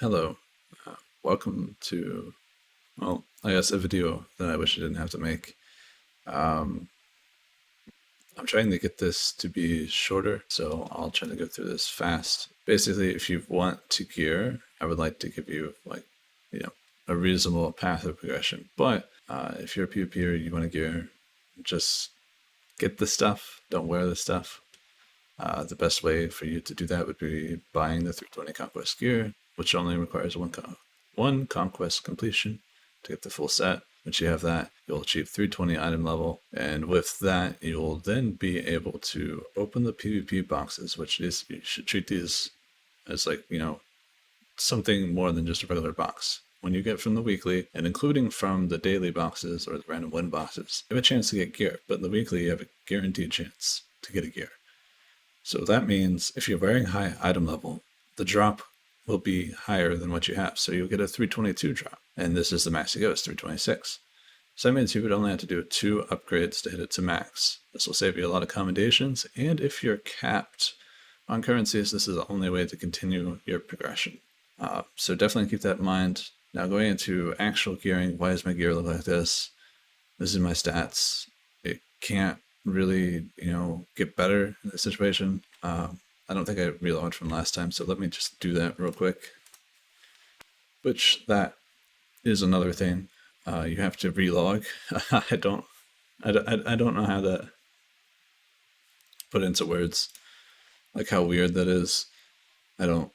Hello, welcome to, I guess a video that I wish I didn't have to make. Um, I'm trying to get this to be shorter, so I'll try to go through this fast. Basically, if you want to gear, I would like to give you a reasonable path of progression. But if you're a PvPer, you want to gear, just get the stuff, don't wear the stuff. The best way for you to do that would be buying the 320 Conquest gear, which only requires one Conquest completion to get the full set. Once you have that, you'll achieve 320 item level, and with that, you'll then be able to open the PvP boxes, which is, you should treat these as something more than just a regular box. When you get from the weekly, and including from the daily boxes or the random win boxes, you have a chance to get gear, but in the weekly, you have a guaranteed chance to get a gear. So that means if you're wearing high item level, the drop will be higher than what you have. So you'll get a 322 drop. And this is the max you go, is 326. So that means you would only have to do 2 upgrades to hit it to max. This will save you a lot of commendations. And if you're capped on currencies, this is the only way to continue your progression. So definitely keep that in mind. Now going into actual gearing, why does my gear look like this? This is my stats. It can't really, get better in this situation. I don't think I relogged from last time, so let me just do that real quick. Which that is another thing. You have to relog. I don't know how to put into words, like how weird that is. I don't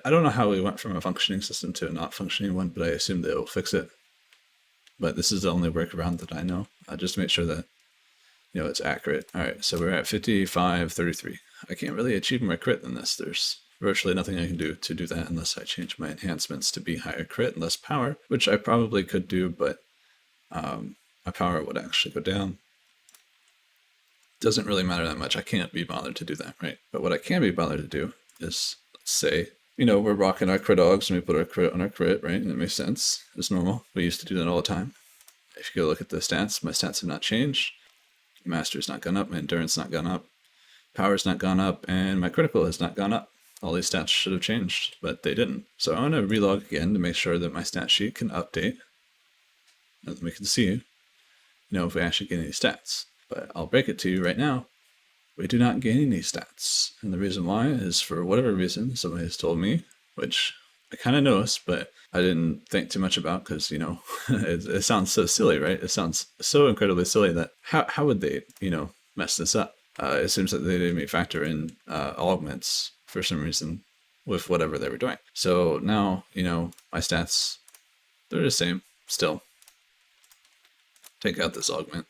know how we went from a functioning system to a not functioning one, but I assume they'll fix it. But this is the only workaround that I know. Just make sure that it's accurate. All right, so we're at 5533. I can't really achieve more crit than this. There's virtually nothing I can do to do that unless I change my enhancements to be higher crit and less power, which I probably could do, but my power would actually go down. Doesn't really matter that much. I can't be bothered to do that, right? But what I can be bothered to do is, let's say, we're rocking our crit dogs and we put our crit on our crit, right? And it makes sense. It's normal. We used to do that all the time. If you go look at the stats, my stats have not changed. Master's not gone up, my endurance not gone up, power's not gone up, and my critical has not gone up. All these stats should have changed, but they didn't. So I'm going to relog again to make sure that my stat sheet can update, and then we can see, if we actually get any stats. But I'll break it to you right now, we do not gain any stats. And the reason why is, for whatever reason, somebody has told me, which I kind of noticed, but I didn't think too much about because, it sounds so silly, right? It sounds so incredibly silly that how would they, mess this up? It seems that they didn't factor in augments for some reason with whatever they were doing. So now, my stats, they're the same still. Take out this augment.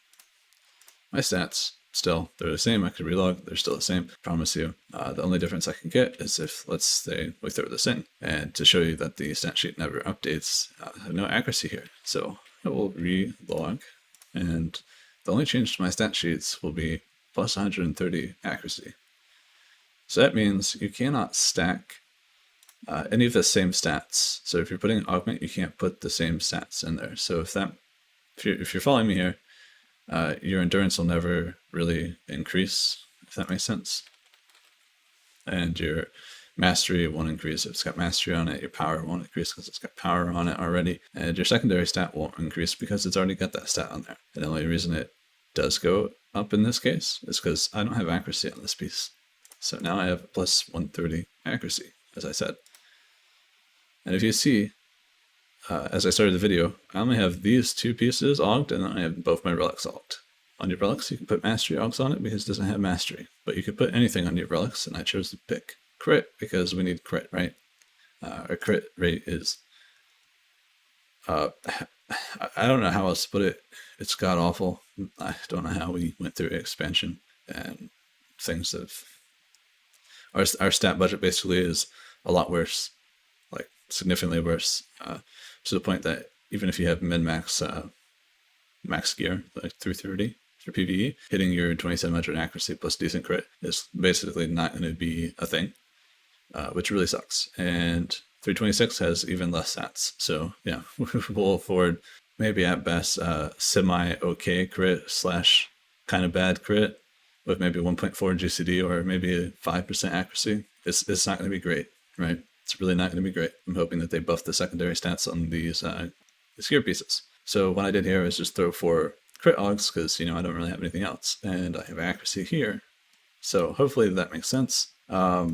My stats, still, they're the same. I could relog, they're still the same. Promise you. The only difference I can get is if, let's say, we throw this in. And to show you that the stat sheet never updates, I have no accuracy here. So I will relog, and the only change to my stat sheets will be plus 130 accuracy. So that means you cannot stack any of the same stats. So if you're putting an augment, you can't put the same stats in there. So if you're following me here, your endurance will never really increase, if that makes sense. And your mastery won't increase if it's got mastery on it. Your power won't increase because it's got power on it already. And your secondary stat won't increase because it's already got that stat on there. And the only reason it does go up in this case is because I don't have accuracy on this piece. So now I have a plus 130 accuracy, as I said. And if you see, as I started the video, I only have these 2 pieces auged, and then I have both my relics auged. On your relics, you can put mastery augs on it because it doesn't have mastery. But you could put anything on your relics, and I chose to pick crit because we need crit, right? Our crit rate is... I don't know how else to put it. It's god-awful. I don't know how we went through expansion, and things have... Our stat budget basically is a lot worse, like significantly worse, to the point that even if you have min-max max gear, like 330 for PvE, hitting your 2700 accuracy plus decent crit is basically not going to be a thing, which really sucks. And 326 has even less stats, so yeah, we'll afford maybe at best semi-okay crit slash kind of bad crit with maybe 1.4 GCD or maybe a 5% accuracy. It's not going to be great, right? It's really not going to be great. I'm hoping that they buff the secondary stats on these gear pieces. So what I did here is just throw 4 crit augs because, you know, I don't really have anything else. And I have accuracy here. So hopefully that makes sense. I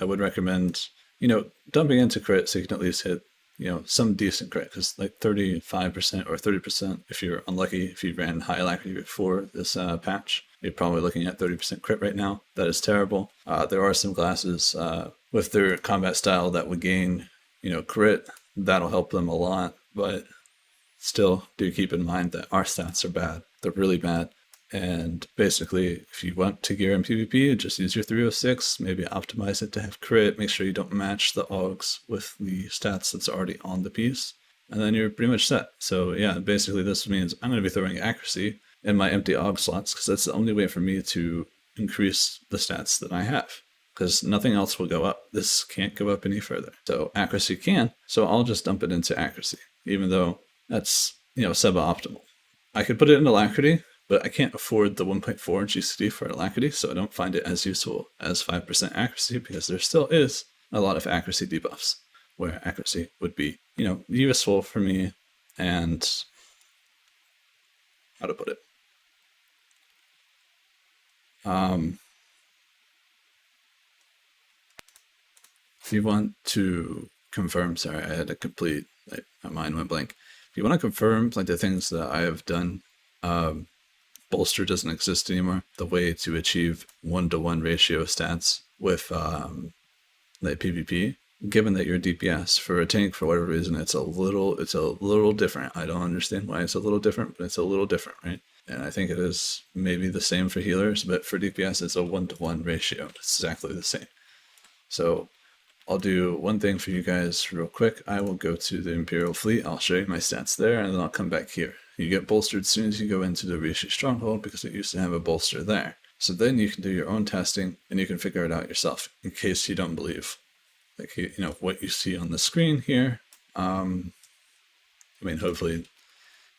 would recommend, you know, dumping into crit so you can at least hit, you know, some decent crit, because like 35% or 30%, if you're unlucky, if you ran high alacrity before this patch, you're probably looking at 30% crit right now. That is terrible. There are some classes with their combat style that would gain, you know, crit. That'll help them a lot, but still do keep in mind that our stats are bad. They're really bad. And basically, if you want to gear in PvP, just use your 306, maybe optimize it to have crit, make sure you don't match the augs with the stats that's already on the piece, and then you're pretty much set. So yeah, basically this means I'm going to be throwing accuracy in my empty aug slots, because that's the only way for me to increase the stats that I have, because nothing else will go up. This can't go up any further. So accuracy can, so I'll just dump it into accuracy, even though that's, you know, suboptimal. I could put it into alacrity, but I can't afford the 1.4 GCD for alacrity, so I don't find it as useful as 5% accuracy, because there still is a lot of accuracy debuffs where accuracy would be, you know, useful for me. And how to put it? If you want to confirm, sorry, I had a complete, like, my mind went blank. If you want to confirm like the things that I have done, bolster doesn't exist anymore. The way to achieve 1-to-1 ratio stats with like PvP, given that you're DPS for a tank, for whatever reason, it's a little different. I don't understand why it's a little different, but it's a little different, right? And I think it is maybe the same for healers, but for DPS, it's a 1-to-1 ratio. It's exactly the same. So I'll do one thing for you guys real quick. I will go to the Imperial Fleet. I'll show you my stats there, and then I'll come back here. You get bolstered as soon as you go into the Rishi Stronghold, because it used to have a bolster there. So then you can do your own testing, and you can figure it out yourself, in case you don't believe, like, you know, what you see on the screen here. I mean, hopefully,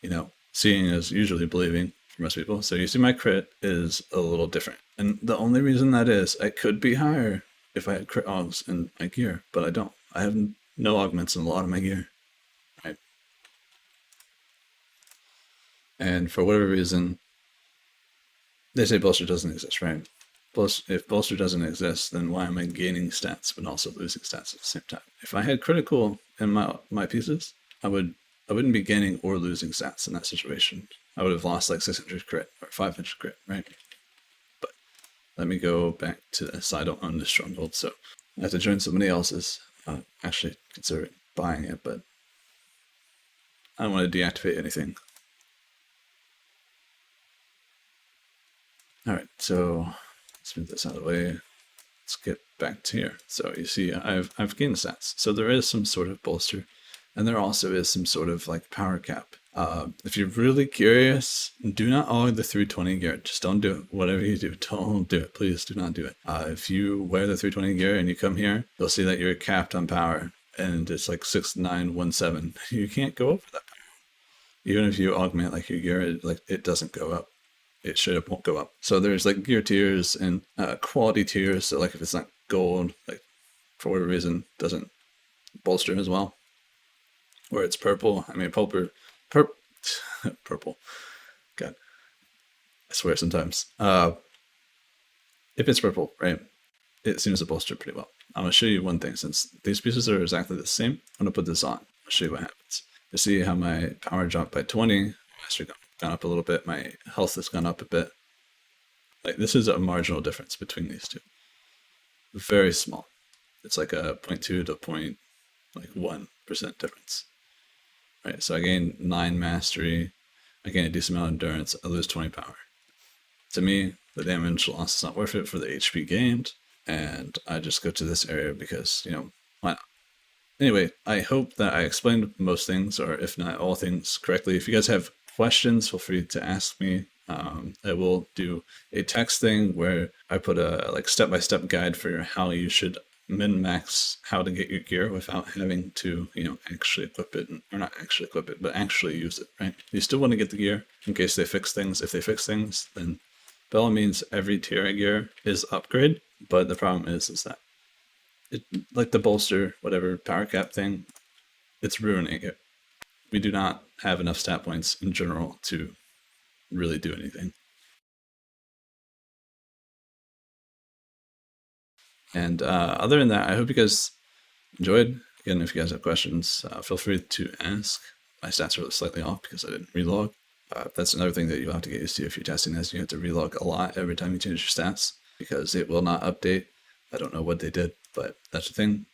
you know, seeing is usually believing for most people. So you see my crit is a little different. And the only reason that is, I could be higher if I had crit augs in my gear, but I don't. I have no augments in a lot of my gear, right? And for whatever reason, they say bolster doesn't exist, right? If bolster doesn't exist, then why am I gaining stats but also losing stats at the same time? If I had critical in my pieces, I wouldn't be gaining or losing stats in that situation. I would have lost like 600 crit or 500 crit, right? But let me go back to this. I don't own this stronghold, so I have to join somebody else's. Actually consider buying it, but I don't want to deactivate anything. Alright, so let's move this out of the way. Let's get back to here. So you see I've gained stats. So there is some sort of bolster, and there also is some sort of like power cap. If you're really curious, do not aug the 320 gear. Just don't do it. Whatever you do, don't do it. Please do not do it. If you wear the 320 gear and you come here, you'll see that you're capped on power, and it's like 6917. You can't go over that power. Even if you augment like your gear, it doesn't go up. It straight up won't go up. So there's like gear tiers and quality tiers. So like if it's not gold, like for whatever reason, doesn't bolster as well. Where it's purple, I mean purple. God, I swear sometimes. If it's purple, right, it seems to bolster pretty well. I'm gonna show you one thing. Since these pieces are exactly the same, I'm gonna put this on. I'll show you what happens. You see how my power dropped by 20. Mastery gone up a little bit. My health has gone up a bit. Like this is a marginal difference between these two. Very small. It's like a 0.2 to 0.1% difference. Right, so I gain 9 mastery, I gain a decent amount of endurance, I lose 20 power. To me, the damage loss is not worth it for the HP gained, and I just go to this area because, you know, why not? Anyway, I hope that I explained most things, or if not all things, correctly. If you guys have questions, feel free to ask me. I will do a text thing where I put a like step-by-step guide for how you should min-max how to get your gear without having to, you know, actually equip it, or not actually equip it, but actually use it, right? You still want to get the gear in case they fix things. If they fix things, then by all means, every tier of gear is upgrade, but the problem is that it, like the bolster, whatever power cap thing, it's ruining it. We do not have enough stat points in general to really do anything. And other than that, I hope you guys enjoyed. Again, if you guys have questions, feel free to ask. My stats are slightly off because I didn't relog. That's another thing that you'll have to get used to if you're testing this. You have to relog a lot every time you change your stats because it will not update. I don't know what they did, but that's the thing.